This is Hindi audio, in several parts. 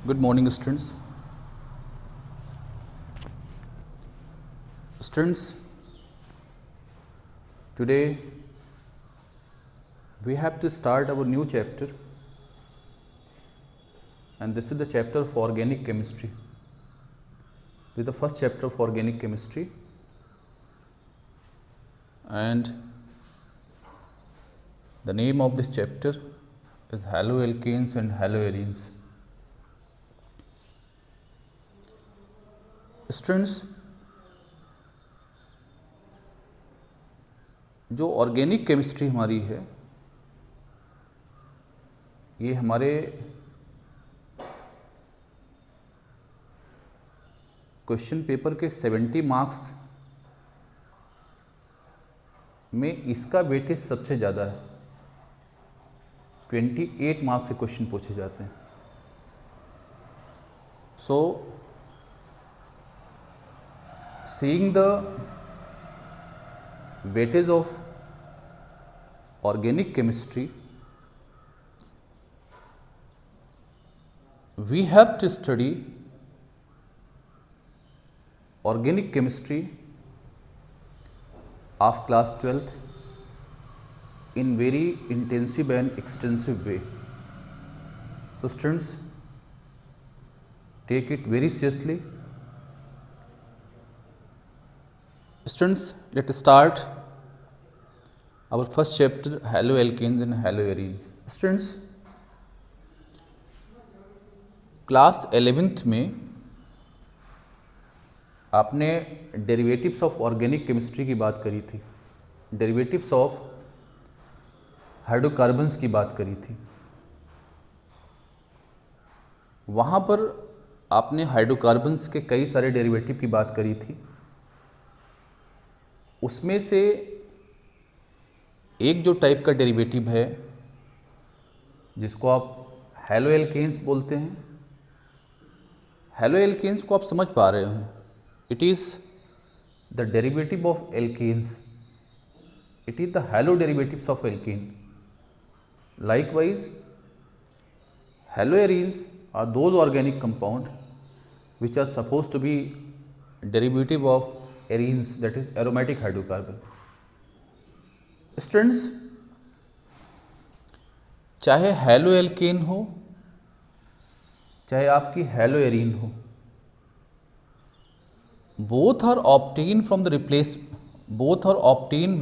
Good morning, students. Students, today we have to start our new chapter, and this is the chapter of organic chemistry. This is the first chapter of organic chemistry, and the name of this chapter is haloalkanes and haloarenes. Students, जो ऑर्गेनिक केमिस्ट्री हमारी है ये हमारे क्वेश्चन पेपर के 70 मार्क्स में इसका वेटेज सबसे ज़्यादा है। 28 मार्क्स से क्वेश्चन पूछे जाते हैं। सो seeing the weightage of organic chemistry, we have to study organic chemistry of class 12th in very intensive and extensive way. So students, take it very seriously. Students, let's start our first chapter, haloalkanes and haloarenes. Students, class 11th में आपने डेरिवेटिव्स ऑफ ऑर्गेनिक केमिस्ट्री की बात करी थी, डेरिवेटिव्स ऑफ हाइड्रोकार्बन्स की बात करी थी। वहाँ पर आपने हाइड्रोकार्बन्स के कई सारे डेरिवेटिव की बात करी थी। उसमें से एक जो टाइप का डेरिवेटिव है जिसको आप हैलोएल्केन्स बोलते हैं, हैलोएल्केन्स को आप समझ पा रहे हैं, it is the derivative of alkanes, it is the halo derivatives of alkane. Likewise haloarenes are those organic compound which are suppose to be derivative of arenes, that is aromatic hydrocarbon. Students, चाहे हैलोएल्केन हो चाहे आपकी हैलोएरीन हो, both are obtained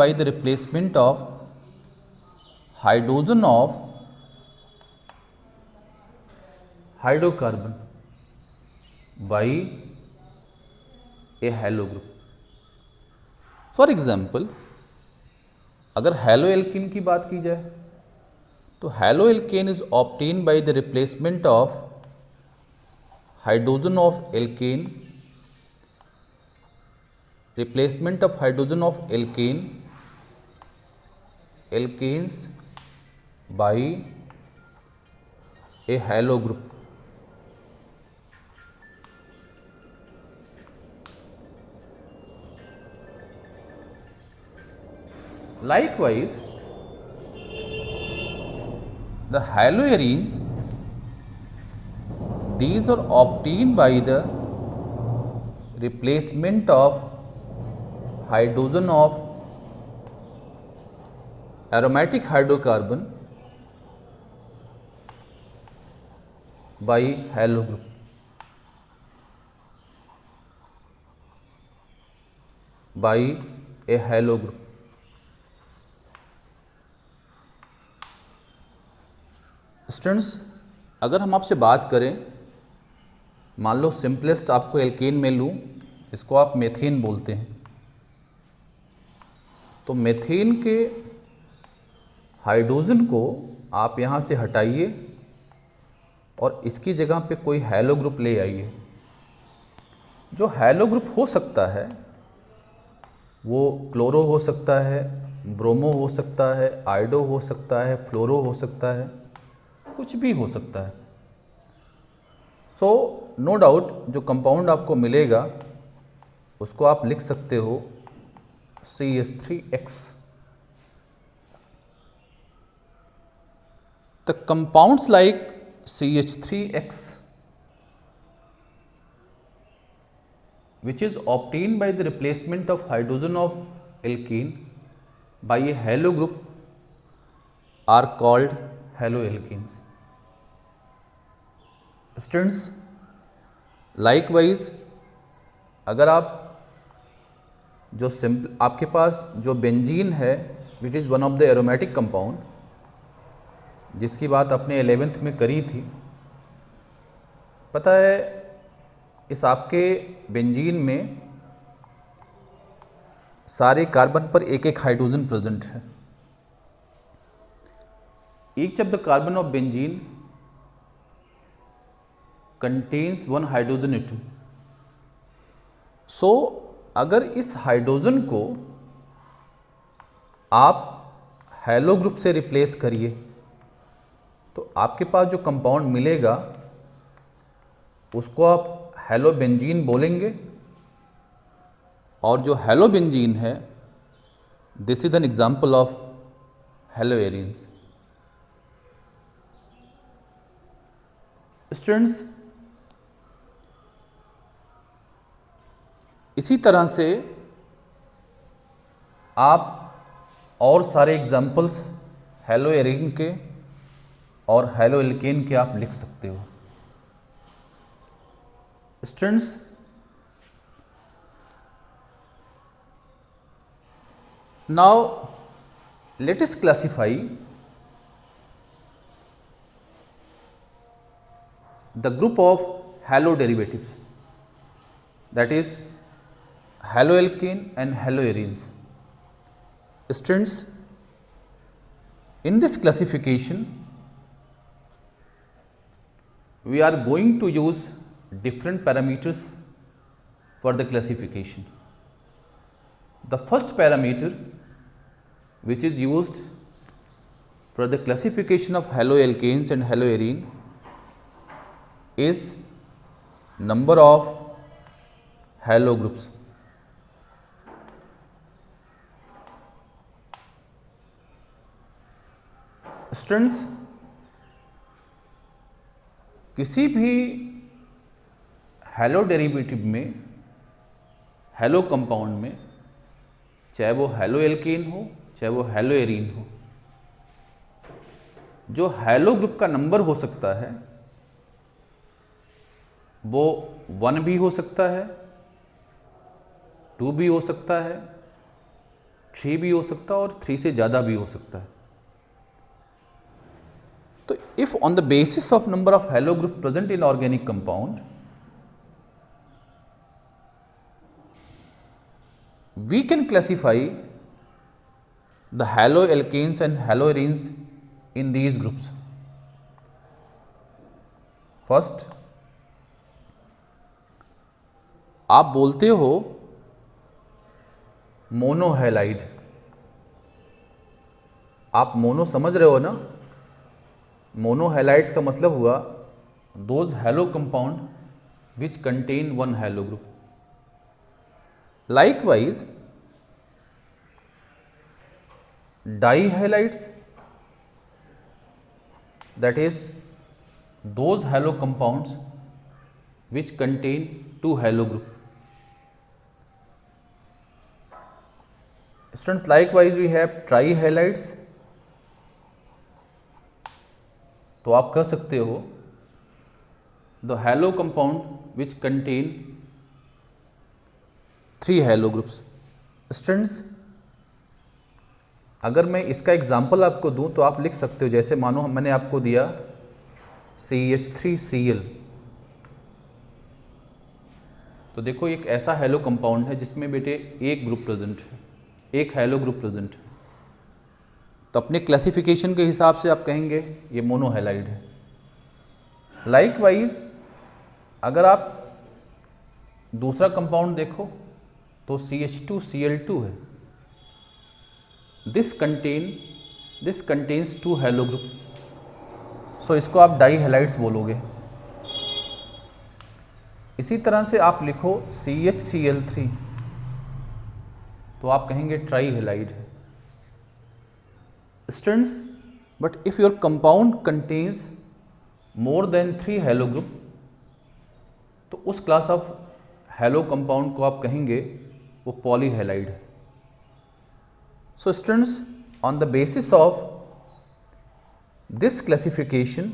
by the replacement of hydrogen of hydrocarbon by a halo group. For example, अगर हैलोएल्केन की बात की जाए तो haloalkane is obtained by the replacement of hydrogen of alkane, replacement of hydrogen of alkane, alkanes by a halo group. Likewise, the haloarenes, these are obtained by the replacement of hydrogen of aromatic hydrocarbon by halo group, by a halo group. Students, अगर हम आपसे बात करें, मान लो सिंपलेस्ट आपको एल्केन में लूँ, इसको आप मेथेन बोलते हैं, तो मेथेन के हाइड्रोजन को आप यहाँ से हटाइए और इसकी जगह पे कोई हैलो ग्रुप ले आइए। जो हैलो ग्रुप हो सकता है वो क्लोरो हो सकता है, ब्रोमो हो सकता है, आयोडो हो सकता है, फ्लोरो हो सकता है, कुछ भी हो सकता है। सो नो डाउट जो कंपाउंड आपको मिलेगा उसको आप लिख सकते हो CH3X। The compounds like CH3X which is obtained by the replacement of hydrogen of alkene by a halo group are called haloalkenes. Students, likewise अगर आप जो सिंपल आपके पास जो बेंजीन है which is one of the aromatic compound, जिसकी बात आपने 11th में करी थी, पता है इस आपके बेंजीन में सारे कार्बन पर एक एक हाइड्रोजन प्रेजेंट है. Each of the carbon of benzene contains one hydrogen atom. So अगर इस हाइड्रोजन को आप हैलो ग्रुप से रिप्लेस करिए तो आपके पास जो कंपाउंड मिलेगा उसको आप हैलो बेंजीन बोलेंगे. और जो हैलो बेंजीन है this is an example of haloarenes. Students, इसी तरह से आप और सारे एग्जाम्पल्स हैलोएरीन के और हैलोएल्केन के आप लिख सकते हो. Students, now let us classify the group of halo derivatives, that is haloalkane and haloarenes. Students, in this classification we are going to use different parameters for the classification. The first parameter which is used for the classification of haloalkanes and haloarene is number of halo groups. Students, किसी भी हैलो डेरिवेटिव में, हैलो कंपाउंड में, चाहे वो हैलोएल्केन हो चाहे वो हैलोएरीन हो, जो हैलो ग्रुप का नंबर हो सकता है वो 1 भी हो सकता है, 2 भी हो सकता है, 3 भी हो सकता है और 3 से ज़्यादा भी हो सकता है. तो if on the basis of number of halo group present in organic compound we can classify the haloalkanes and haloarenes in these groups. First, आप बोलते हो मोनोहैलाइड. आप मोनो समझ रहे हो ना? मोनोहैलाइड्स का मतलब हुआ those hello compound which contain one hello group. Likewise, dihalides, that is those halo compounds which contain two halo group. Students, likewise we have trihalides. तो आप कह सकते हो the halo compound which contain 3 hello groups. Students, अगर मैं इसका एग्जाम्पल आपको दूं तो आप लिख सकते हो, जैसे मानो मैंने आपको दिया CH3Cl. तो देखो एक ऐसा हैलो कंपाउंड है जिसमें बेटे एक ग्रुप प्रेजेंट है, एक हैलो ग्रुप प्रेजेंट है. तो अपने क्लासिफिकेशन के हिसाब से आप कहेंगे ये मोनोहैलाइड है. लाइकवाइज अगर आप दूसरा कंपाउंड देखो तो CH2Cl2 है. This contains 2 halo group. So इसको आप डाईहैलाइड्स बोलोगे. इसी तरह से आप लिखो CHCl3 तो आप कहेंगे ट्राईहैलाइड है. Students, but if your compound contains more than 3 hello group तो उस क्लास ऑफ हैलो कंपाउंड को आप कहेंगे वो पॉलीहैलाइड है। So students, on the basis of this classification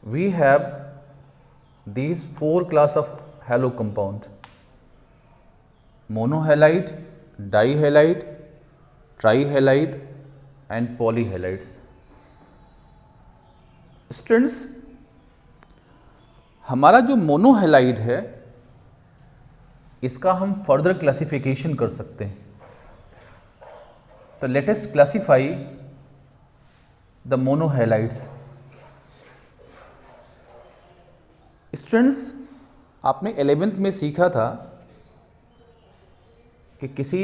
we have these 4 class of halo compound: monohalide, dihalide, trihalide and polyhalides. Students, हमारा जो मोनोहेलाइड है इसका हम फर्दर क्लासिफिकेशन कर सकते हैं। तो let us classify the monohalides. Students, आपने 11th में सीखा था कि किसी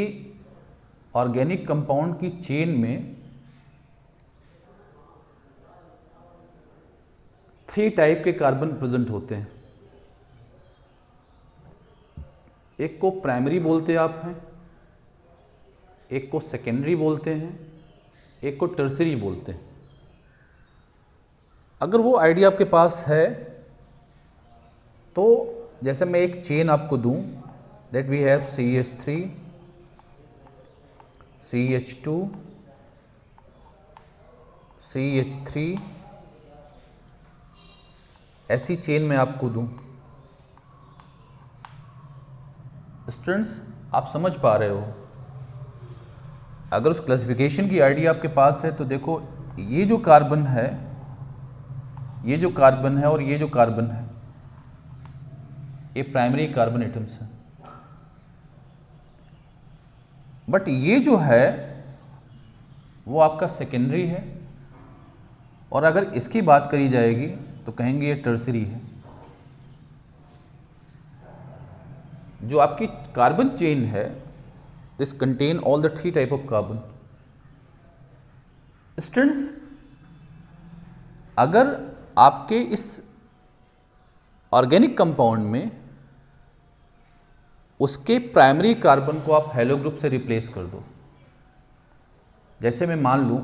ऑर्गेनिक कंपाउंड की चेन में 3 टाइप के कार्बन प्रेजेंट होते हैं। एक को प्राइमरी बोलते हैं आप हैं, एक को सेकेंडरी बोलते हैं, एक को टर्सरी बोलते हैं। अगर वो आइडिया आपके पास है तो जैसे मैं एक चेन आपको दूं, that we have CH3, CH2, CH3, ऐसी चेन मैं आपको दूं। स्टूडेंट्स, आप समझ पा रहे हो? अगर उस क्लासिफिकेशन की आइडिया आपके पास है तो देखो, ये जो कार्बन है, ये जो कार्बन है और ये जो कार्बन है, ये प्राइमरी कार्बन एटम्स हैं। बट ये जो है वो आपका सेकेंडरी है, और अगर इसकी बात करी जाएगी तो कहेंगे ये टर्सरी है। जो आपकी कार्बन चेन है, this contain all the 3 type of carbon. Students, अगर आपके इस ऑर्गेनिक कंपाउंड में उसके प्राइमरी कार्बन को आप हैलो ग्रुप से रिप्लेस कर दो, जैसे मैं मान लूं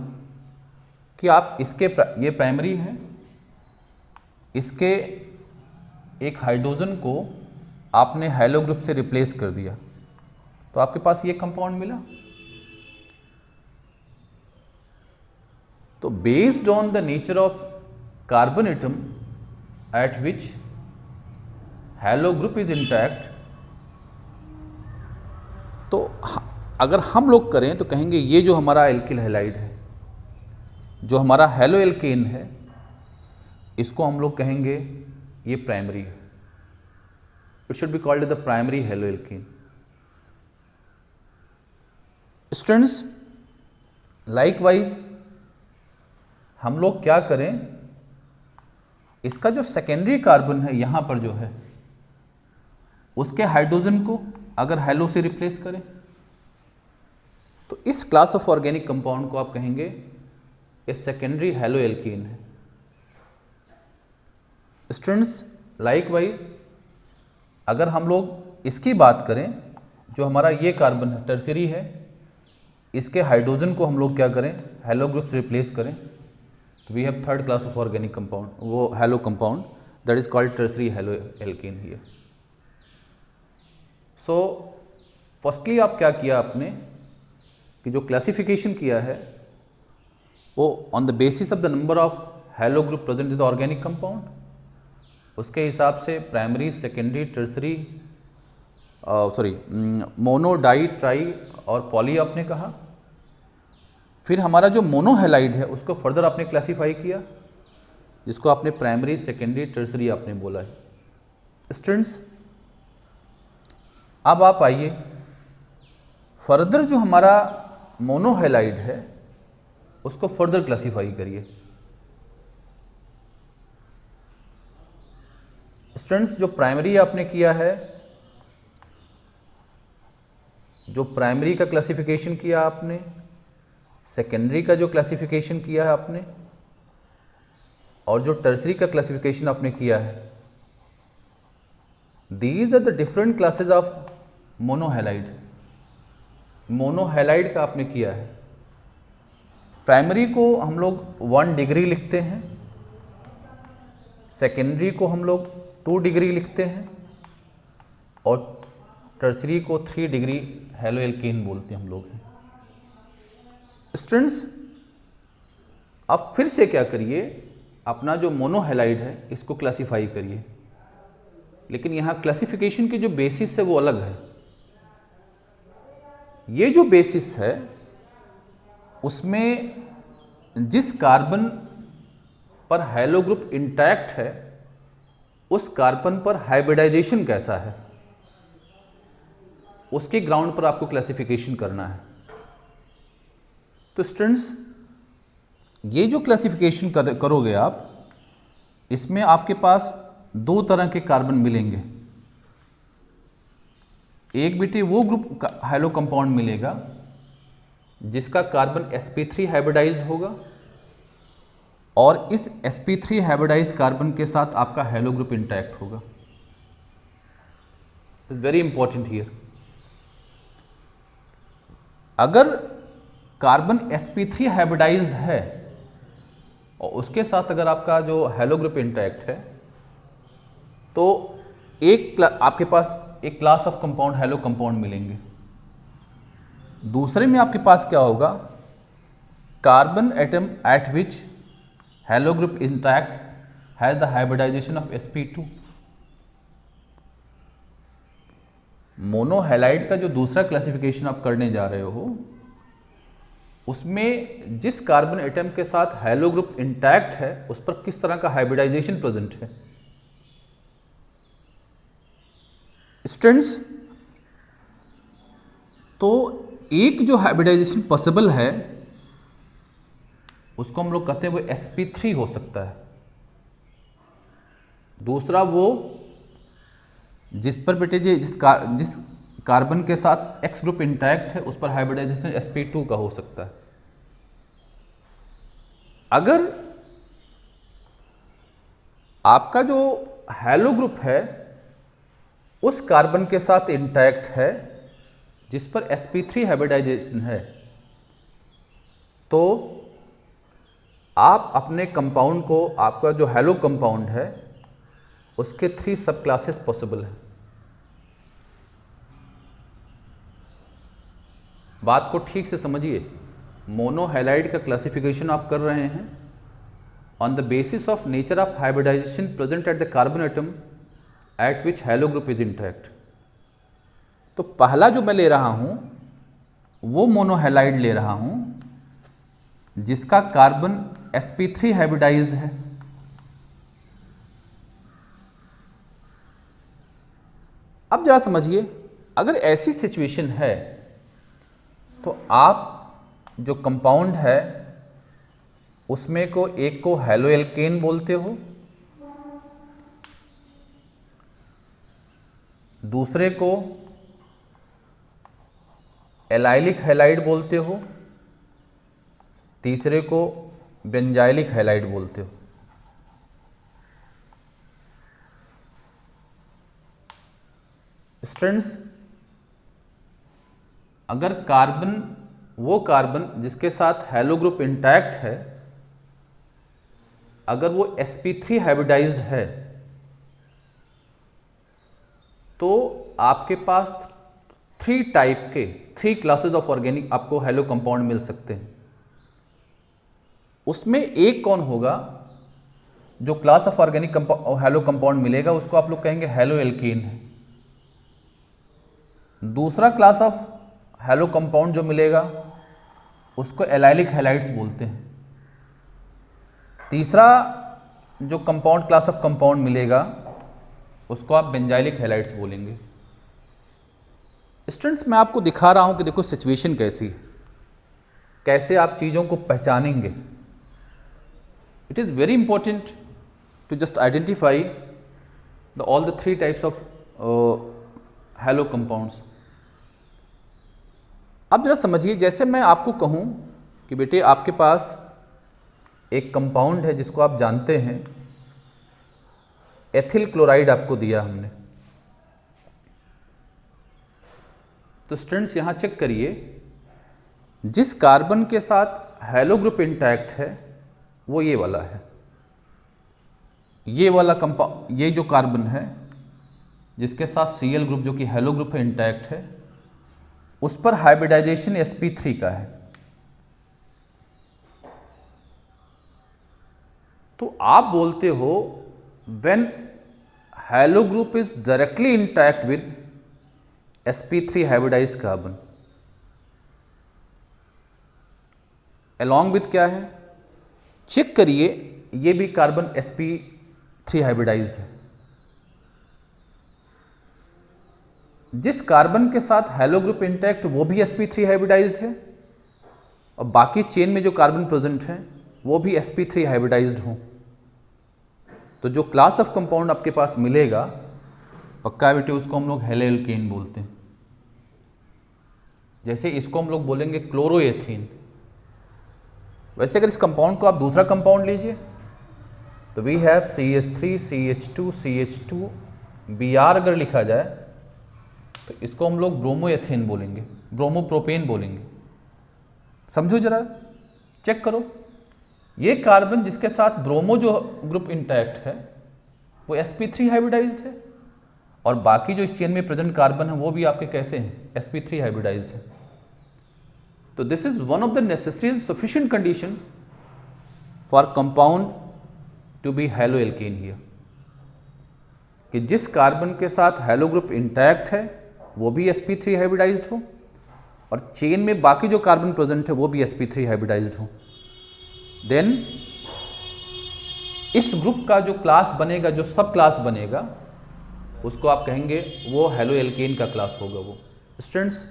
कि आप इसके ये प्राइमरी है, इसके एक हाइड्रोजन को आपने हैलो ग्रुप से रिप्लेस कर दिया, तो आपके पास ये कंपाउंड मिला। तो based on the nature of carbon atom at which halo group is intact, तो अगर हम लोग करें तो कहेंगे ये जो हमारा एल्किल हैलाइड है, जो हमारा हैलो एल्केन है, इसको हम लोग कहेंगे ये प्राइमरी है। It should be called the primary halo alkane. Students, likewise हम लोग क्या करें, इसका जो सेकेंडरी कार्बन है यहां पर जो है, उसके हाइड्रोजन को अगर हैलो से रिप्लेस करें तो इस क्लास ऑफ ऑर्गेनिक कंपाउंड को आप कहेंगे ये सेकेंडरी हैलो एल्कीन है। स्टूडेंट्स, लाइकवाइज अगर हम लोग इसकी बात करें, जो हमारा ये कार्बन है टर्सरी है, इसके हाइड्रोजन को हम लोग क्या करें, हैलो ग्रुप से रिप्लेस करें, तो we have 3rd class of organic compound, वो halo compound, that is called tertiary halo alkene here. So firstly आप क्या किया आपने कि जो क्लासिफिकेशन किया है वो on the basis of the number of halo group present in the organic compound, उसके हिसाब से primary, secondary, tertiary, mono, di, tri और पॉली आपने कहा। फिर हमारा जो मोनोहेलाइड है उसको फर्दर आपने क्लासीफाई किया, जिसको आपने प्राइमरी, सेकेंडरी, टर्सरी आपने बोला है। स्टूडेंट्स, अब आप आइए फर्दर जो हमारा मोनोहेलाइड है उसको फर्दर क्लासीफाई करिए। स्टूडेंट्स, जो प्राइमरी आपने किया है, जो प्राइमरी का क्लासिफिकेशन किया आपने, सेकेंडरी का जो क्लासिफिकेशन किया है आपने, और जो टर्सरी का क्लासिफिकेशन आपने किया है, these are the different classes of monohalide. Monohalide का आपने किया है, प्राइमरी को हम लोग 1 डिग्री लिखते हैं, सेकेंडरी को हम लोग 2 डिग्री लिखते हैं, और टर्सरी को 3 डिग्री हेलो एल्केन बोलते हैं हम लोग। स्टूडेंट्स, अब फिर से क्या करिए, अपना जो मोनोहैलाइड है इसको क्लासिफाई करिए, लेकिन यहाँ क्लासिफिकेशन की जो बेसिस है वो अलग है। ये जो बेसिस है उसमें जिस कार्बन पर हैलो ग्रुप इंटैक्ट है उस कार्बन पर हाइब्रिडाइजेशन कैसा है, उसके ग्राउंड पर आपको क्लासिफिकेशन करना है। तो स्टूडेंट्स, ये जो क्लासिफिकेशन करोगे आप, इसमें आपके पास 2 तरह के कार्बन मिलेंगे। एक बेटे वो ग्रुप हैलो कंपाउंड मिलेगा जिसका कार्बन sp3 हाइब्रिडाइज्ड होगा, और इस sp3 हाइब्रिडाइज्ड कार्बन के साथ आपका हैलो ग्रुप इंटैक्ट होगा। Very important here. अगर कार्बन sp3 हाइब्रिडाइज्ड है और उसके साथ अगर आपका जो हैलो ग्रुप इंटैक्ट है, तो आपके पास एक class of compound halo compound मिलेंगे। दूसरे में आपके पास क्या होगा, carbon atom at which halo group intact has the hybridization of sp2। Monohalide का जो दूसरा क्लासिफिकेशन आप करने जा रहे हो, उसमें जिस कार्बन एटम के साथ हैलो ग्रुप इंटैक्ट है उस पर किस तरह का हाइब्रिडाइजेशन प्रेजेंट है। स्टूडेंट्स, तो एक जो हाइब्रिडाइजेशन पॉसिबल है उसको हम लोग कहते हैं वो sp3 हो सकता है। दूसरा वो जिस पर बेटे जिस कार्बन के साथ X ग्रुप इंटैक्ट है उस पर हाइब्रिडाइजेशन sp2 का हो सकता है। अगर आपका जो हैलो ग्रुप है उस कार्बन के साथ इंटैक्ट है जिस पर sp3 हाइब्रिडाइजेशन है, तो आप अपने कंपाउंड को, आपका जो हैलो कंपाउंड है उसके 3 सब क्लासेस पॉसिबल हैं। बात को ठीक से समझिए, मोनोहैलाइड का क्लासिफिकेशन आप कर रहे हैं on the basis of nature of hybridization present at the carbon atom at which halo group is intact. तो पहला जो मैं ले रहा हूं वो मोनोहैलाइड ले रहा हूं जिसका कार्बन sp3 हाइब्रिडाइज्ड है। अब जरा समझिए, अगर ऐसी सिचुएशन है तो आप जो कंपाउंड है उसमें को एक को हैलो एल्केन बोलते हो, दूसरे को एलाइलिक हैलाइड बोलते हो, तीसरे को बेंजाइलिक हैलाइड बोलते हो। स्टूडेंट्स, अगर वो कार्बन जिसके साथ हैलो ग्रुप इंटैक्ट है, अगर वो sp3 हाइब्रिडाइज्ड है, तो आपके पास 3 क्लासेस ऑफ ऑर्गेनिक आपको हैलो कंपाउंड मिल सकते हैं। उसमें एक कौन होगा, जो class of organic hello compound मिलेगा उसको आप लोग कहेंगे हैलो एल्केन है। दूसरा क्लास ऑफ हैलो कंपाउंड जो मिलेगा उसको एलाइलिक हैलाइड्स बोलते हैं। तीसरा जो कंपाउंड क्लास ऑफ कंपाउंड मिलेगा उसको आप बेंजाइलिक हैलाइड्स बोलेंगे। स्टूडेंट्स, मैं आपको दिखा रहा हूं कि देखो सिचुएशन कैसी है, कैसे आप चीज़ों को पहचानेंगे। It is very important to just identify all the 3 types of halo compounds. अब जरा समझिए, जैसे मैं आपको कहूं कि बेटे आपके पास एक कंपाउंड है जिसको आप जानते हैं, एथिल क्लोराइड आपको दिया हमने, तो स्टूडेंट्स यहां चेक करिए, जिस कार्बन के साथ हैलो ग्रुप इंटैक्ट है वो ये वाला है। ये वाला ये जो कार्बन है जिसके साथ Cl ग्रुप जो कि हेलो ग्रुप है इंटैक्ट है, उस पर हाइब्रिडाइजेशन sp3 का है। तो आप बोलते हो when hello group is directly intact with sp3 hybridised carbon, along with क्या है, चेक करिए, ये भी कार्बन sp3 हाइब्रिडाइज्ड है। जिस कार्बन के साथ हेलो ग्रुप इंटैक्ट वो भी sp3 हाइब्रिडाइज्ड है और बाकी चेन में जो कार्बन प्रेजेंट हैं वो भी sp3 हाइब्रिडाइज्ड हों, तो जो क्लास ऑफ कंपाउंड आपके पास मिलेगा पक्का बेटे उसको हम लोग हेलो एल्केन बोलते हैं। जैसे इसको हम लोग बोलेंगे क्लोरोएथेन। वैसे अगर इस कंपाउंड को आप दूसरा कंपाउंड लीजिए तो we have CH3 CH2 CH2 Br अगर लिखा जाए तो इसको हम लोग ब्रोमोएथेन बोलेंगे, ब्रोमोप्रोपेन बोलेंगे। समझो जरा, चेक करो, ये कार्बन जिसके साथ ब्रोमो जो ग्रुप इंटैक्ट है वो sp3 हाइब्रिडाइज्ड है और बाकी जो इस चेन में प्रेजेंट कार्बन है वो भी आपके कैसे हैं, sp3 हाइब्रिडाइज्ड है। तो this is one of the necessary and sufficient condition for compound to be halo alkane here, कि जिस कार्बन के साथ हेलो ग्रुप इंटैक्ट है वो भी sp3 हाइब्रिडाइज्ड हो और चेन में बाकी जो कार्बन प्रेजेंट है वो भी sp3 हाइब्रिडाइज्ड हो, देन इस ग्रुप का जो क्लास बनेगा, जो सब क्लास बनेगा, उसको आप कहेंगे वो हेलो एल्केन का क्लास होगा वो। स्टूडेंट्स,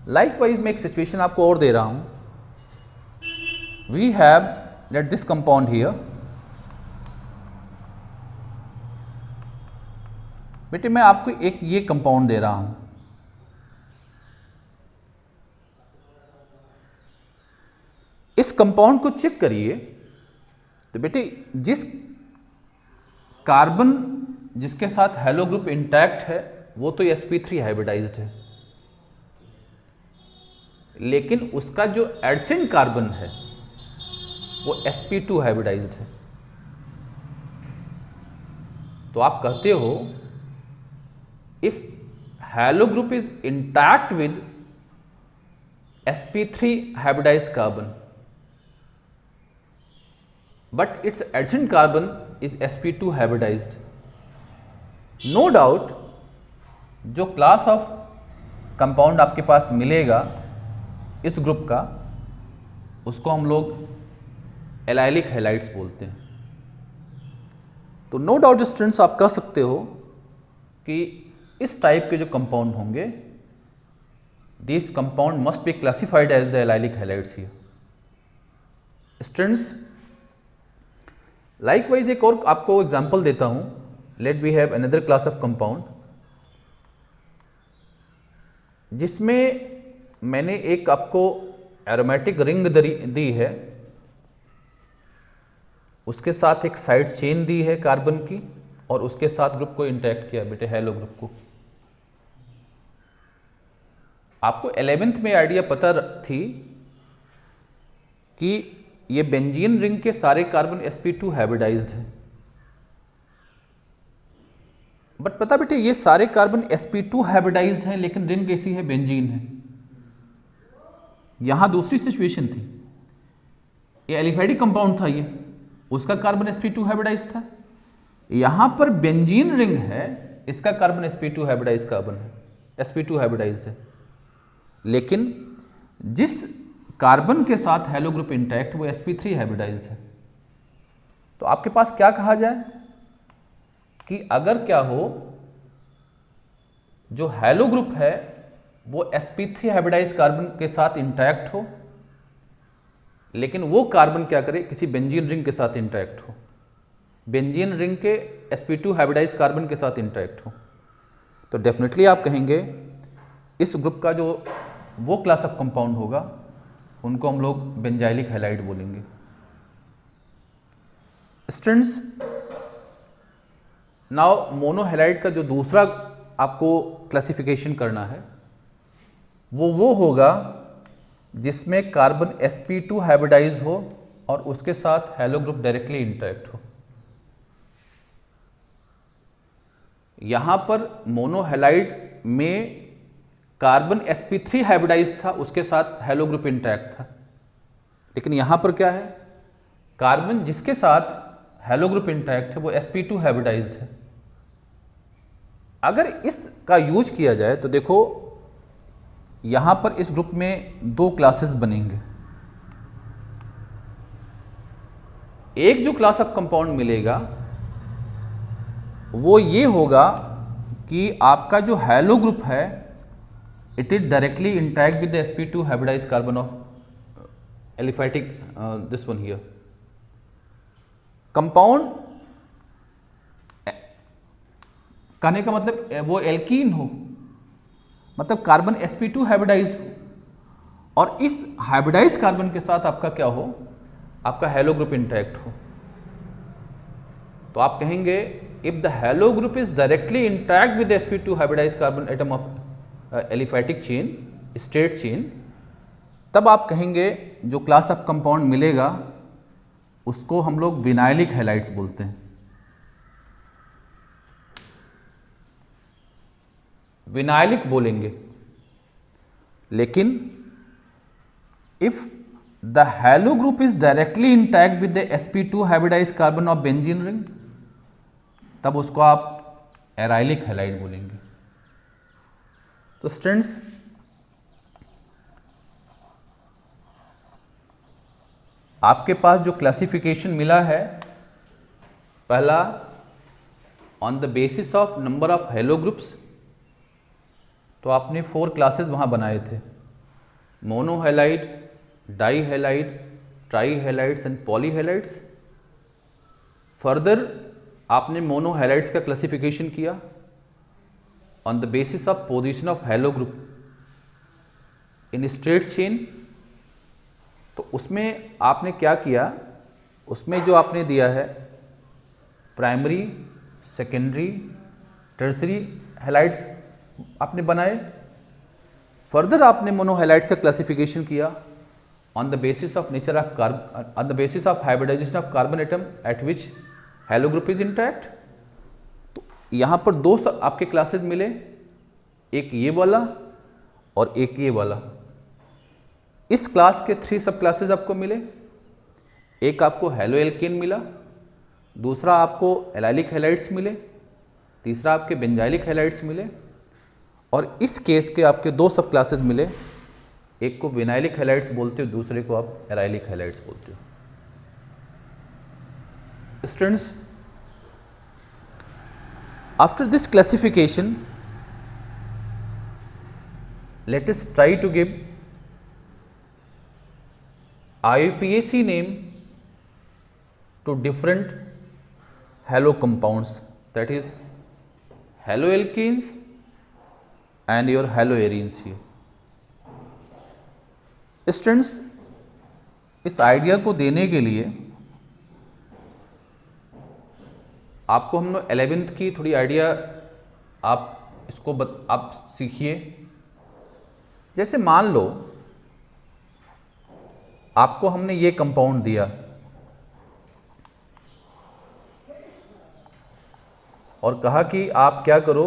लाइकवाइज मैं एक सिचुएशन आपको और दे रहा हूं। We have let this compound here, बेटे मैं आपको एक ये कंपाउंड दे रहा हूं, इस कंपाउंड को चेक करिए तो बेटे जिस कार्बन जिसके साथ हेलो ग्रुप इंटैक्ट है वो तो sp3 हाइब्रिडाइज्ड है, लेकिन उसका जो एडसेंट कार्बन है वो sp2 हाइब्रिडाइज्ड है। तो आप कहते हो if hello group is intact with sp3 hybridised carbon but its adjacent carbon is sp2 hybridized, no doubt जो क्लास ऑफ कंपाउंड आपके पास मिलेगा इस ग्रुप का उसको हम लोग एलाइलिक हैलाइड्स बोलते हैं। तो नो डाउट स्टूडेंट्स आप कह सकते हो कि इस टाइप के जो कंपाउंड होंगे this compound must be classified as the allylic halides here. Students, likewise एक और आपको एग्जांपल देता हूं, let we have another class of compound जिसमें मैंने एक आपको एरोमेटिक रिंग दी है, उसके साथ एक साइड चेन दी है कार्बन की और उसके साथ ग्रुप को इंटैक्ट किया बेटे हेलो ग्रुप को। आपको 11th में आइडिया पता थी कि ये बेंजीन रिंग के सारे कार्बन sp2 हाइब्रिडाइज्ड है, बट पता बेटे ये सारे कार्बन sp2 हाइब्रिडाइज्ड हैं लेकिन रिंग कैसी है, बेंजीन है। यहां दूसरी सिचुएशन थी, ये एलिफेटिक कंपाउंड था, ये उसका कार्बन sp2 हाइब्रिडाइज्ड था। यहां पर बेंजीन रिंग है, इसका कार्बन sp2 हाइब्रिडाइज्ड कार्बन है, sp2 हाइब्रिडाइज्ड है, लेकिन जिस कार्बन के साथ हेलो ग्रुप इंटैक्ट वो sp3 हाइब्रिडाइज्ड है। तो आपके पास क्या कहा जाए कि अगर क्या हो जो हेलो ग्रुप है वो sp3 हाइब्रिडाइज्ड कार्बन के साथ इंटैक्ट हो, लेकिन वो कार्बन क्या करे, किसी बेंजीन रिंग के साथ इंटैक्ट हो, बेंजीन रिंग के sp2 हाइब्रिडाइज्ड कार्बन के साथ इंटैक्ट हो, तो डेफिनेटली आप कहेंगे इस ग्रुप का जो वो क्लास ऑफ कंपाउंड होगा उनको हम लोग बेंजाइलिक हैलाइड बोलेंगे। स्टूडेंट्स, नाउ मोनोहैलाइड का जो दूसरा आपको क्लासिफिकेशन करना है वो होगा जिसमें कार्बन sp2 हाइब्रिडाइज हो और उसके साथ हेलो ग्रुप डायरेक्टली इंटैक्ट हो। यहाँ पर मोनोहेलाइड में कार्बन sp3 हाइब्रिडाइज था, उसके साथ हैलो ग्रुप इंटैक्ट था। लेकिन यहाँ पर क्या है, कार्बन जिसके साथ हैलो ग्रुप इंटैक्ट है वो sp2 हाइब्रिडाइज्ड है। अगर इसका यूज किया जाए तो देखो यहाँ पर इस ग्रुप में दो क्लासेस बनेंगे। एक जो क्लास ऑफ कंपाउंड मिलेगा वो ये होगा कि आपका जो हैलो ग्रुप है it is directly intact with the sp2 hybridised carbon of aliphatic this one here. Compound कहने का मतलब वो एल्कीन हो, मतलब कार्बन sp2 हाइब्रिडाइज्ड हो, और इस हाइब्रिडाइज्ड कार्बन के साथ आपका क्या हो, आपका हैलो ग्रुप इंटैक्ट हो। तो आप कहेंगे if the hello group is directly intact with sp2 hybridised carbon atom of aliphatic chain, straight chain, तब आप कहेंगे जो क्लास ऑफ कंपाउंड मिलेगा उसको हम लोग विनाइलिक हैलाइड्स बोलते हैं। विनाइलिक बोलेंगे। लेकिन if the hello group is directly intact with the sp2 hybridised carbon of benzene ring, तब उसको आप एराइलिक हैलाइड बोलेंगे। तो स्टूडेंट्स, आपके पास जो क्लासिफिकेशन मिला है, पहला on the basis of number of hello groups, तो आपने 4 क्लासेस वहाँ बनाए थे, मोनोहेलाइड, डाईहेलाइड, ट्राईहेलाइड्स एंड पॉलीहेलाइड्स। फर्दर आपने मोनोहेलाइड्स का क्लासिफिकेशन किया on the basis of position of halo group in straight chain. तो उसमें आपने क्या किया, उसमें जो आपने दिया है प्राइमरी, सेकेंडरी, टर्सरी हैलाइड्स आपने बनाए। फर्दर आपने मोनोहेलाइड्स का क्लासिफिकेशन किया on the basis of nature of carbon, on the basis of hybridization of carbon atom at which halo group is intact. तो यहाँ पर 2 आपके क्लासेस मिले, एक ये वाला और एक ये वाला। इस क्लास के 3 सब क्लासेस आपको मिले, एक आपको हैलो एल्केन मिला, दूसरा आपको एलाइलिक हैलाइड्स मिले, तीसरा आपके बेंजाइलिक हैलाइड्स मिले, और इस केस के आपके 2 सब क्लासेस मिले, एक को विनाइलिक हैलाइड्स बोलते हो, दूसरे को आप एराइलिक हैलाइड्स बोलते हो। Students, after this classification let us try to give IUPAC name to different halo compounds, that is haloalkenes and your haloarenes here. Students, इस आइडिया को देने के लिए आपको हम लोग 11th की थोड़ी आइडिया आप इसको आप सीखिए। जैसे मान लो आपको हमने ये कंपाउंड दिया और कहा कि आप क्या करो,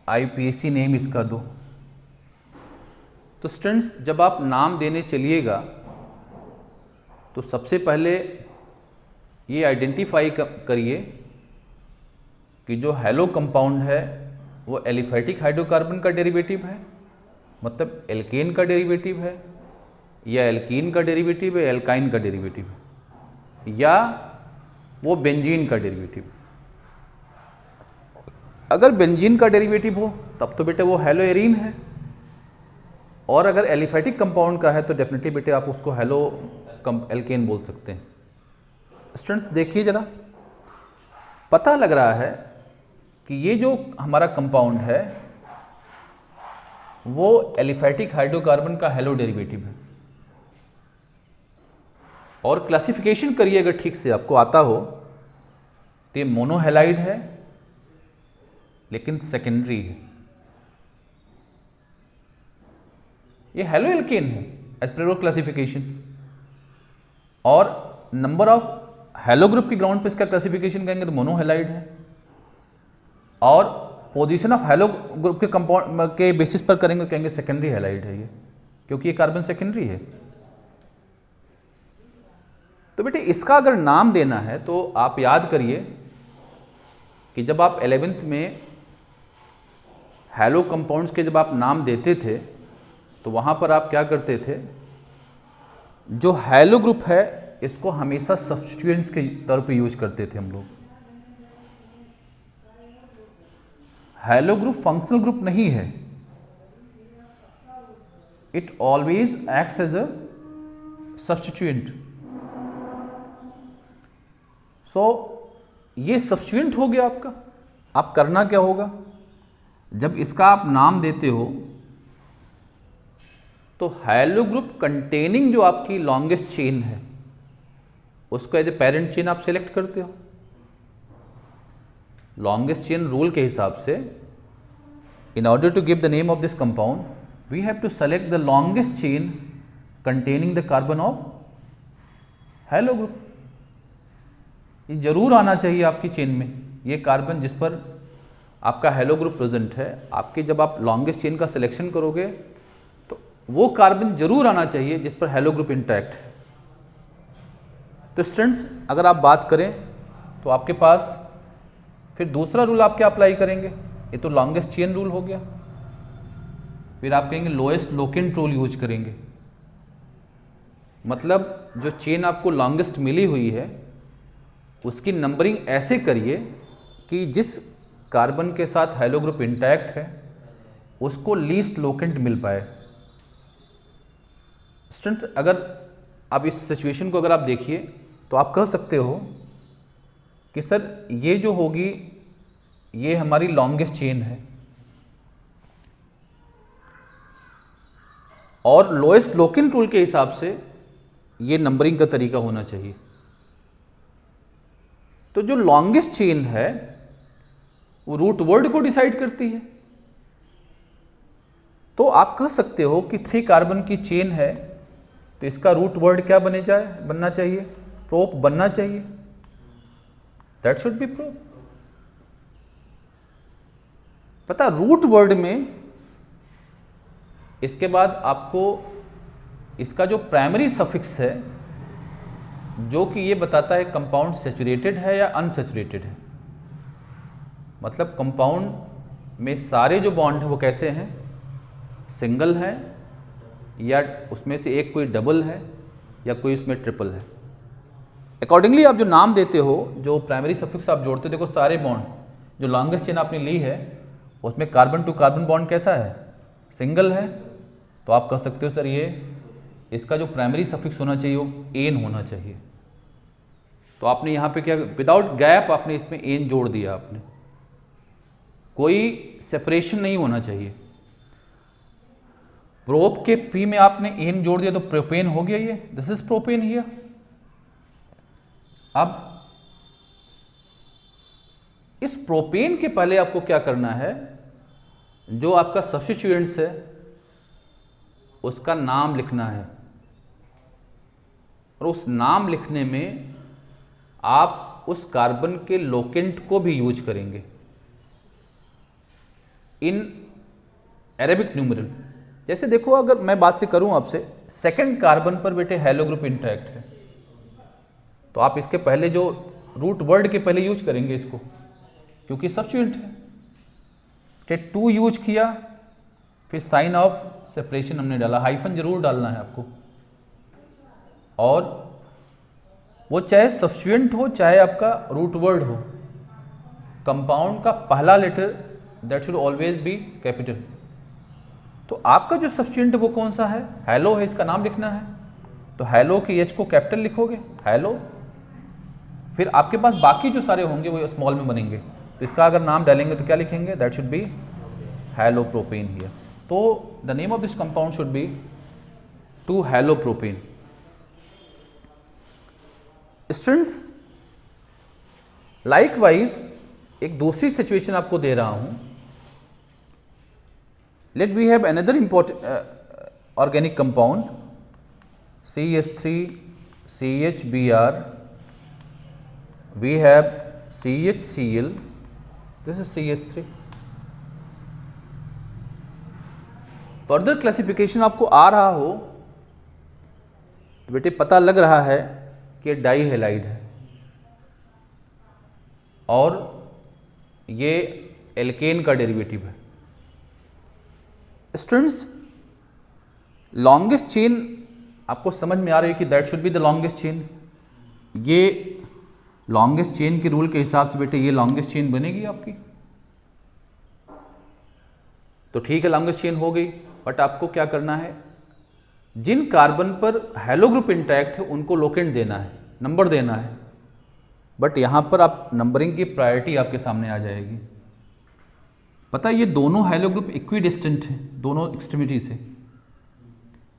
IUPAC नेम इसका दो। तो स्टूडेंट्स, जब आप नाम देने चलिएगा तो सबसे पहले ये आइडेंटिफाई करिए कि जो हैलो कंपाउंड है वो एलिफैटिक हाइड्रोकार्बन का डेरिवेटिव है, मतलब एल्केन का डेरिवेटिव है, या एल्कीन का डेरिवेटिव है, एल्काइन का डेरिवेटिव है, या वो बेंजीन का डेरिवेटिव। अगर बेंजीन का डेरिवेटिव हो तब तो बेटे वो हैलोएरीन है, और अगर एलिफैटिक कंपाउंड का है तो डेफिनेटली बेटे आप उसको हैलो एल्केन बोल सकते हैं। स्टूडेंट्स देखिए जरा, पता लग रहा है कि ये जो हमारा कंपाउंड है वो एलिफैटिक हाइड्रोकार्बन का हैलो डेरिवेटिव है। और क्लासिफिकेशन करिए अगर ठीक से आपको आता हो तो ये मोनोहेलाइड है लेकिन सेकेंडरी है, ये हैलो एल्केन है एज पर क्लासिफिकेशन, और नंबर ऑफ हैलो ग्रुप के ग्राउंड पे इसका क्लासिफिकेशन करेंगे तो मोनोहेलाइड है। और पोजीशन ऑफ हैलो ग्रुप के कंपाउंड के बेसिस पर करेंगे, कहेंगे सेकेंडरी हैलाइड है ये, क्योंकि ये कार्बन सेकेंडरी है। तो बेटे इसका अगर नाम देना है तो आप याद करिए कि जब आप 11th में हैलो कंपाउंड्स के जब आप नाम देते थे तो वहाँ पर आप क्या करते थे, जो हैलो ग्रुप है इसको हमेशा सब्स्टिट्यूएंट्स के तौर पे यूज करते थे हम लोग। हैलो ग्रुप फंक्शनल ग्रुप नहीं है, it always acts as a substituent. So ये सब्स्टिट्यूएंट हो गया आपका। आप करना क्या होगा, जब इसका आप नाम देते हो तो हैलो ग्रुप कंटेनिंग जो आपकी लॉन्गेस्ट चेन है उसको एज ए पेरेंट चेन आप सेलेक्ट करते हो। लॉन्गेस्ट चेन रूल के हिसाब से in order to give the name of this compound we have to select the longest chain containing the carbon of halo group. ये जरूर आना चाहिए आपकी चेन में, ये कार्बन जिस पर आपका हैलो ग्रुप प्रेजेंट है, आपके जब आप लॉन्गेस्ट चेन का सिलेक्शन करोगे तो वो कार्बन जरूर आना चाहिए जिस पर हैलो ग्रुप इंटैक्ट है। तो स्टूडेंट्स अगर आप बात करें तो आपके पास फिर दूसरा रूल आप क्या अप्लाई करेंगे, ये तो लॉन्गेस्ट चेन रूल हो गया। फिर आप कहेंगे लोएस्ट लोकेंट रूल यूज करेंगे, मतलब जो चेन आपको लॉन्गेस्ट मिली हुई है उसकी नंबरिंग ऐसे करिए कि जिस कार्बन के साथ हैलो ग्रुप इंटैक्ट है उसको लीस्ट लोकेंट मिल पाए। स्टूडेंट्स अगर आप इस सिचुएशन को अगर आप देखिए तो आप कह सकते हो कि सर ये जो होगी ये हमारी लॉन्गेस्ट चेन है और लोएस्ट लोकेंट रूल के हिसाब से ये नंबरिंग का तरीका होना चाहिए। तो जो लॉन्गेस्ट चेन है वो रूट वर्ड को डिसाइड करती है। तो आप कह सकते हो कि 3 कार्बन की चेन है तो इसका रूट वर्ड क्या बनना चाहिए, प्रोप बनना चाहिए, दैट शुड बी प्रोप। पता रूट वर्ड में इसके बाद आपको इसका जो प्राइमरी सफिक्स है जो कि ये बताता है कंपाउंड सैचुरेटेड है या अनसैचुरेटेड है, मतलब कंपाउंड में सारे जो बॉन्ड हैं वो कैसे हैं, सिंगल है या उसमें से एक कोई डबल है या कोई उसमें ट्रिपल है। अकॉर्डिंगली आप जो नाम देते हो, जो प्राइमरी सफिक्स आप जोड़ते हो, देखो सारे बॉन्ड जो लॉन्गेस्ट चेन आपने ली है उसमें कार्बन टू कार्बन बॉन्ड कैसा है, सिंगल है, तो आप कह सकते हो सर ये इसका जो प्राइमरी सफिक्स होना चाहिए वो एन होना चाहिए। तो आपने यहाँ पे क्या विदाउट गैप आपने इसमें एन जोड़ दिया, आपने कोई सेपरेशन नहीं होना चाहिए। प्रोप के पी में आपने एन जोड़ दिया तो प्रोपेन हो गया, ये दिस इज प्रोपेन हियर। अब इस प्रोपेन के पहले आपको क्या करना है, जो आपका सब्स्टिट्यूएंट्स है उसका नाम लिखना है और उस नाम लिखने में आप उस कार्बन के लोकेंट को भी यूज करेंगे इन अरेबिक न्यूमेरल। जैसे देखो अगर मैं बात से करूं आपसे, सेकंड कार्बन पर बेटे हैलो ग्रुप इंटैक्ट है तो आप इसके पहले जो रूट वर्ड के पहले यूज करेंगे इसको, क्योंकि सब्स्टिट्यूएंट है। 2 यूज किया, फिर साइन ऑफ सेपरेशन हमने डाला, हाइफन जरूर डालना है आपको, और वो चाहे सब्स्टिट्यूएंट हो चाहे आपका रूट वर्ड हो, कंपाउंड का पहला letter that should always be capital. तो आपका जो सब्स्टिट्यूएंट वो कौन सा है, हैलो है, इसका नाम लिखना है तो हैलो के एच को कैपिटल लिखोगे हैलो, फिर आपके पास बाकी जो सारे होंगे वो स्मॉल में बनेंगे, तो इसका अगर नाम डालेंगे तो क्या लिखेंगे, that should be halo propane here. तो the name of this compound should be 2 halo propane. Students likewise एक दूसरी सिचुएशन आपको दे रहा हूं। Let we have another important organic compound CH3 CHBr, we have CHCl this is CH3। Further classification आपको आ रहा हो तो बेटे पता लग रहा है कि डाई हेलाइड है और ये एल्केन का डेरिवेटिव है। स्टूडेंट्स, लॉन्गेस्ट चेन आपको समझ में आ रही है कि that should be the longest chain. ये लॉन्गेस्ट चेन के रूल के हिसाब से बेटे ये लॉन्गेस्ट चेन बनेगी आपकी, तो ठीक है लॉन्गेस्ट चेन हो गई। बट आपको क्या करना है, जिन कार्बन पर हैलो ग्रुप इंटैक्ट है उनको लोकेंट देना है, नंबर देना है। बट यहां पर आप नंबरिंग की प्रायोरिटी आपके सामने आ जाएगी। पता है ये दोनों हैलो ग्रुप इक्वी डिस्टेंट है दोनों एक्सट्रीमिटी से,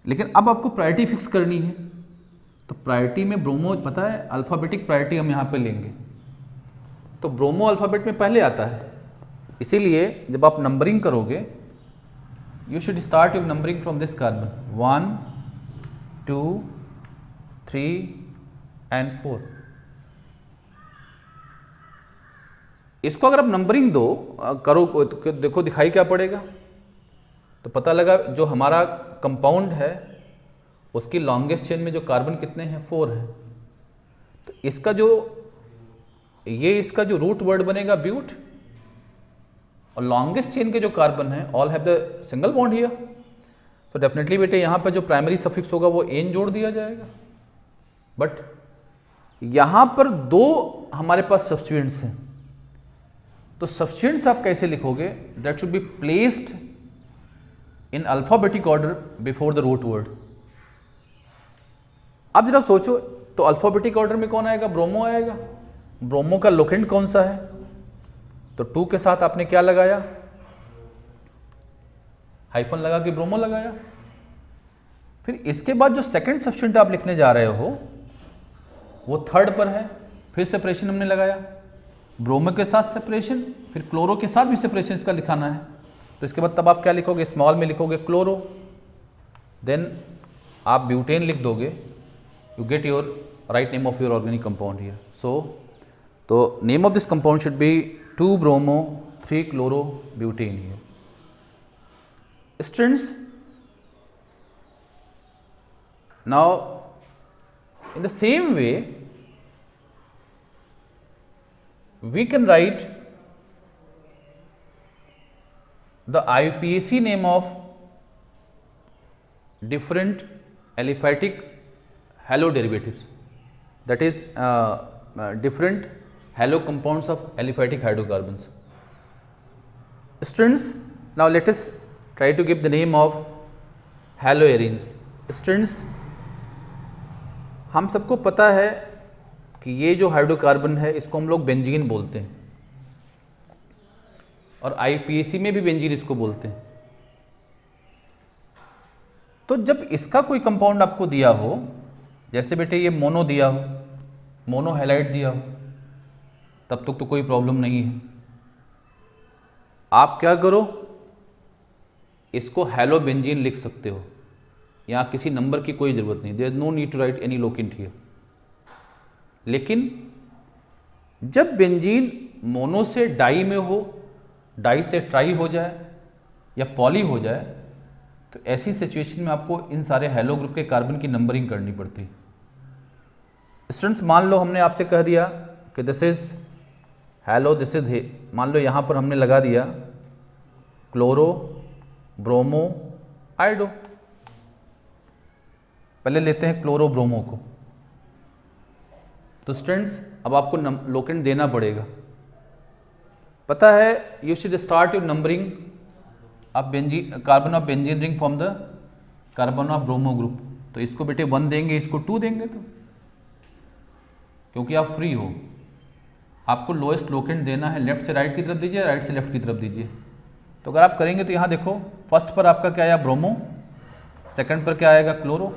लेकिन अब आपको प्रायोरिटी फिक्स करनी है। तो प्रायोरिटी में ब्रोमो, पता है अल्फ़ाबेटिक प्रायोरिटी हम यहाँ पे लेंगे, तो ब्रोमो अल्फ़ाबेट में पहले आता है। इसीलिए जब आप नंबरिंग करोगे you should start your numbering from this carbon 1 2 3 and 4। इसको अगर आप नंबरिंग दो करो तो देखो दिखाई क्या पड़ेगा, तो पता लगा जो हमारा कंपाउंड है उसकी लॉन्गेस्ट चेन में जो कार्बन कितने हैं 4 है। तो इसका जो इसका जो रूट वर्ड बनेगा ब्यूट, और लॉन्गेस्ट चेन के जो कार्बन है all have the single bond here. तो डेफिनेटली बेटे यहाँ पर जो प्राइमरी सफिक्स होगा वो एन जोड़ दिया जाएगा। बट यहाँ पर 2 हमारे पास सब्स्टिट्यूएंट्स हैं, तो सब्स्टिट्यूएंट्स आप कैसे लिखोगे, that should be placed in alphabetic order before the root word. अब जरा सोचो, तो अल्फाबेटिक ऑर्डर में कौन आएगा, ब्रोमो आएगा। ब्रोमो का लोकेंट कौन सा है, तो 2 के साथ आपने क्या लगाया, हाइफन लगा के ब्रोमो लगाया। फिर इसके बाद जो सेकंड सब्स्टिट्यूएंट आप लिखने जा रहे हो वो 3rd पर है, फिर सेपरेशन हमने लगाया, ब्रोमो के साथ सेपरेशन, फिर क्लोरो के साथ भी सेपरेशन इसका लिखाना है। तो इसके बाद तब आप क्या लिखोगे, स्मॉल में लिखोगे क्लोरो, देन आप ब्यूटेन लिख दोगे, you get your right name of your organic compound here. So तो name of this compound should be 2 bromo 3 chloro butane here. Students, now in the same way we can write the IUPAC name of different aliphatic halo derivatives, that is different halo compounds of aliphatic hydrocarbons. Students, now let us try to give the name of haloarenes. Students, हम सबको पता है कि ये जो हाइड्रोकार्बन है इसको हम लोग बेंजीन बोलते हैं, और IUPAC में भी बेंजीन इसको बोलते हैं। तो जब इसका कोई कंपाउंड आपको दिया हो, जैसे बेटे ये मोनो दिया हो, मोनो हैलाइड दिया हो, तब तक तो कोई प्रॉब्लम नहीं है। आप क्या करो, इसको हैलो बेंजीन लिख सकते हो, यहाँ किसी नंबर की कोई ज़रूरत नहीं, there is no need to write any locant here. लेकिन जब बेंजीन मोनो से डाई में हो, डाई से ट्राई हो जाए या पॉली हो जाए, तो ऐसी सिचुएशन में आपको इन सारे हैलो ग्रुप के कार्बन की नंबरिंग करनी पड़ती है। स्टूडेंट्स, मान लो हमने आपसे कह दिया कि this is hello, this is, मान लो यहाँ पर हमने लगा दिया क्लोरो ब्रोमो आयोडो। पहले लेते हैं क्लोरो ब्रोमो को। तो स्टूडेंट्स, अब आपको लोकेंट देना पड़ेगा। पता है you should start your numbering of benzene, carbon of benzene ring from the carbon of bromo group. तो इसको बेटे 1 देंगे, इसको 2 देंगे, तो क्योंकि आप फ्री हो, आपको लोएस्ट लोकेंट देना है। लेफ्ट से राइट की तरफ दीजिए, राइट से लेफ्ट की तरफ दीजिए। तो अगर आप करेंगे तो यहाँ देखो, फर्स्ट पर आपका क्या आया, ब्रोमो, सेकंड पर क्या आएगा, क्लोरो।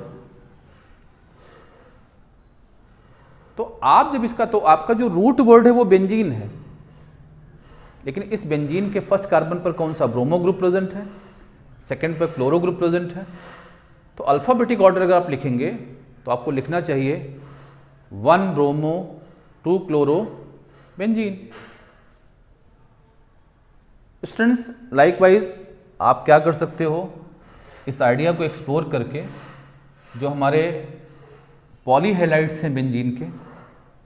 तो आप जब इसका, तो आपका जो रूट वर्ड है वो बेंजीन है, लेकिन इस बेंजीन के फर्स्ट कार्बन पर कौन सा, ब्रोमो ग्रुप प्रेजेंट है, सेकंड पर क्लोरो ग्रुप प्रेजेंट है। तो अल्फाबेटिक ऑर्डर अगर आप लिखेंगे तो आपको लिखना चाहिए 1 bromo 2 chloro benzene. Students likewise आप क्या कर सकते हो, इस आइडिया को एक्सप्लोर करके जो हमारे पॉलीहेलाइड्स हैं बेंजीन के,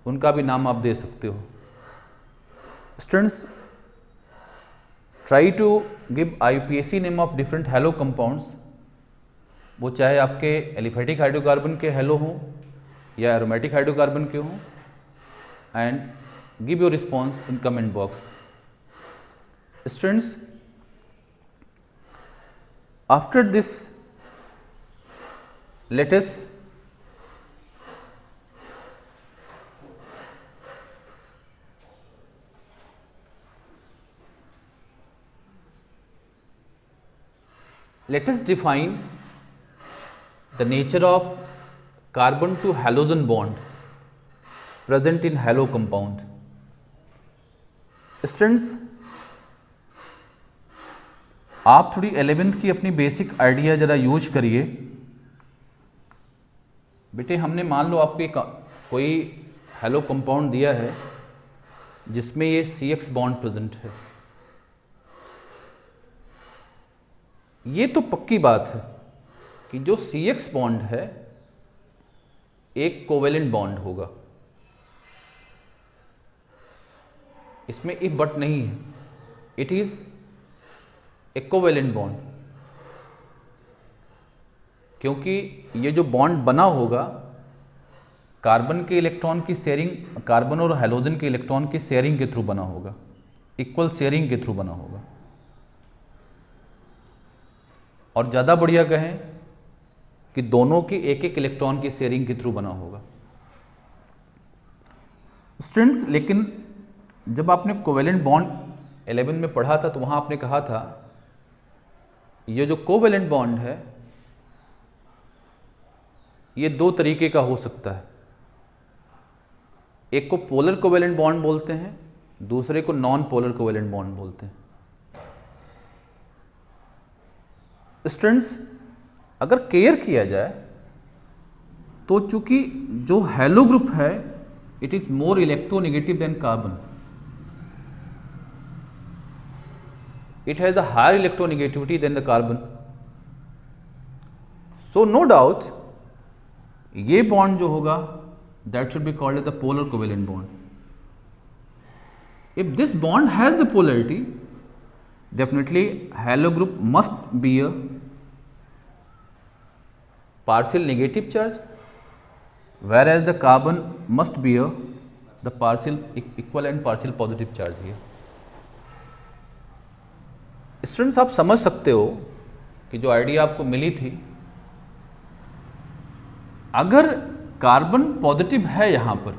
उनका भी नाम आप दे सकते हो। Students try to give IUPAC name of different halo compounds, वो चाहे आपके एलिफेटिक हाइड्रोकार्बन के हैलो हों या एरोमेटिक हाइड्रोकार्बन के हों, and give your response in comment box. Students after this let us define the nature of carbon to halogen bond present in halo compound. Students, आप थोड़ी 11th की अपनी बेसिक आइडिया ज़रा यूज करिए। बेटे हमने मान लो आपके कोई हेलो कंपाउंड दिया है जिसमें ये CX बॉन्ड प्रेजेंट है, ये तो पक्की बात है कि जो CX बॉन्ड है एक कोवेलेंट बॉन्ड होगा, इसमें इफ बट नहीं है, it is a covalent bond, क्योंकि ये जो बॉन्ड बना होगा कार्बन के इलेक्ट्रॉन की शेयरिंग, कार्बन और हैलोजन के इलेक्ट्रॉन की शेयरिंग के थ्रू बना होगा, इक्वल शेयरिंग के थ्रू बना होगा। और ज़्यादा बढ़िया कहें कि दोनों की एक एक इलेक्ट्रॉन की शेयरिंग के थ्रू बना होगा। स्टूडेंट्स लेकिन जब आपने कोवेलेंट बॉन्ड 11 में पढ़ा था तो वहाँ आपने कहा था ये जो कोवेलेंट बॉन्ड है ये दो तरीके का हो सकता है, एक को पोलर कोवेलेंट बॉन्ड बोलते हैं, दूसरे को नॉन पोलर कोवेलेंट बॉन्ड बोलते हैं। स्टूडेंट्स अगर केयर किया जाए तो चूंकि जो हेलो ग्रुप है it is more electronegative than carbon, it has a higher electronegativity than the carbon, so no doubt ये बॉन्ड जो होगा that should be called as the polar covalent bond. If this bond has the polarity, definitely halo group must be a partial negative charge, whereas the carbon must be a the partial equal and partial positive charge here. Students आप समझ सकते हो कि जो आइडिया आपको मिली थी, अगर कार्बन पॉजिटिव है यहां पर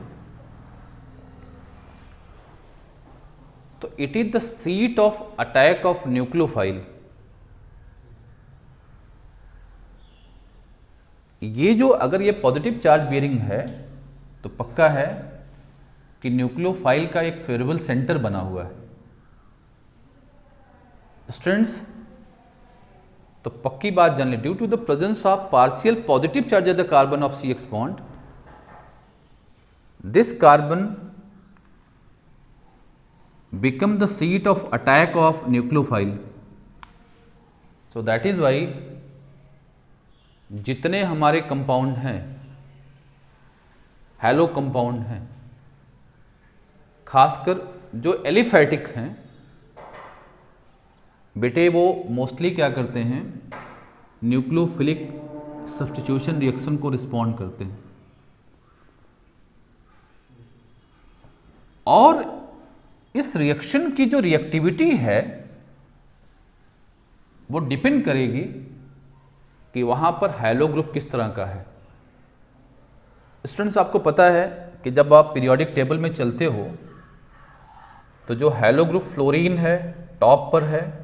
तो it is the seat of attack of nucleophile. ये जो अगर ये पॉजिटिव चार्ज बियरिंग है तो पक्का है कि न्यूक्लियोफाइल का एक फेवरेबल सेंटर बना हुआ है। स्टूडेंट्स तो पक्की बात जान ली, due to the presence of partial positive charge of the carbon of CX bond, this carbon become the seat of attack of nucleophile. So that is why जितने हमारे कंपाउंड हैं हैलो कंपाउंड हैं, खासकर जो एलिफैटिक हैं बेटे, वो मोस्टली क्या करते हैं, न्यूक्लियोफिलिक सब्स्टिट्यूशन रिएक्शन को रिस्पॉन्ड करते हैं। और इस रिएक्शन की जो रिएक्टिविटी है वो डिपेंड करेगी कि वहाँ पर हैलो ग्रुप किस तरह का है। स्टूडेंट्स आपको पता है कि जब आप पीरियोडिक टेबल में चलते हो तो जो हैलो ग्रुप फ्लोरीन है टॉप पर है,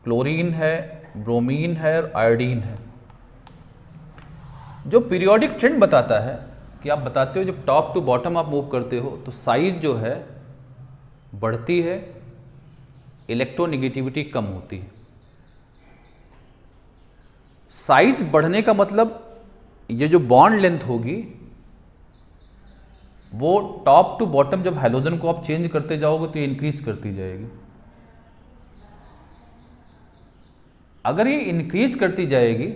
क्लोरीन है, ब्रोमीन है और आयोडीन है। जो पीरियोडिक ट्रेंड बताता है कि आप बताते हो जब टॉप टू बॉटम आप मूव करते हो तो साइज जो है बढ़ती है, इलेक्ट्रोनेगेटिविटी कम होती है। साइज बढ़ने का मतलब ये जो बॉन्ड लेंथ होगी वो टॉप टू बॉटम जब हैलोजन को आप चेंज करते जाओगे तो ये इंक्रीज करती जाएगी। अगर ये इंक्रीज करती जाएगी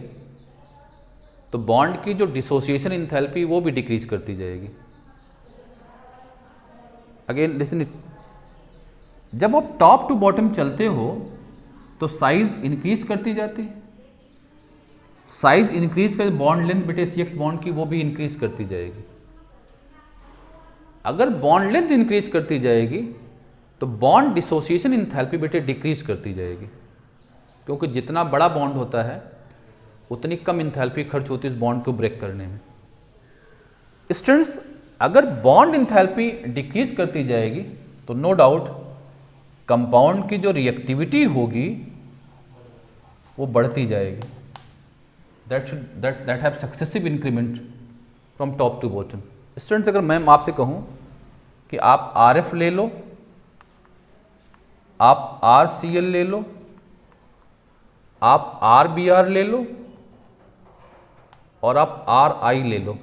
तो बॉन्ड की जो डिसोसिएशन इंथैल्पी वो भी डिक्रीज करती जाएगी। अगेन लिसन, जब आप टॉप टू बॉटम चलते हो तो साइज इंक्रीज करती जाती है, साइज इंक्रीज कर बॉन्ड लेंथ बेटे सी एक्स बॉन्ड की वो भी इंक्रीज करती जाएगी। अगर बॉन्ड लेंथ इंक्रीज करती जाएगी तो बॉन्ड डिसोसिएशन इंथैल्पी बेटे डिक्रीज करती जाएगी, क्योंकि जितना बड़ा बॉन्ड होता है उतनी कम इंथैल्पी खर्च होती है इस बॉन्ड को ब्रेक करने में। स्टूडेंट्स, अगर बॉन्ड इंथैल्पी डिक्रीज करती जाएगी तो नो डाउट कंपाउंड की जो रिएक्टिविटी होगी वो बढ़ती जाएगी। that have successive increment from top to bottom। Students, अगर मैं आपसे कहूँ कि आप RF ले लो, आप RCl ले लो, आप RBr ले लो और आप RI ले लो,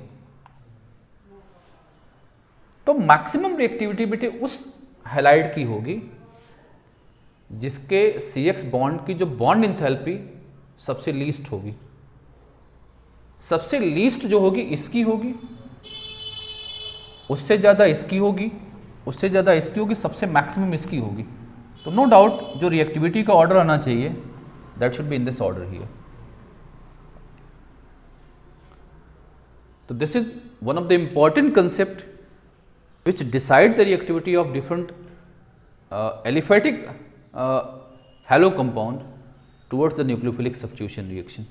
तो मैक्सिमम रिएक्टिविटी बेटे उस हैलाइड की होगी जिसके CX बॉन्ड की जो बॉन्ड इंथैल्पी सबसे लीस्ट होगी। सबसे लीस्ट जो होगी इसकी होगी, उससे ज़्यादा इसकी होगी, उससे ज़्यादा इसकी होगी, सबसे मैक्सिमम इसकी होगी। तो नो डाउट जो रिएक्टिविटी का ऑर्डर आना चाहिए that should be in this order here. तो this is one of the important concept which decide the reactivity of different aliphatic halo compound towards the nucleophilic substitution reaction।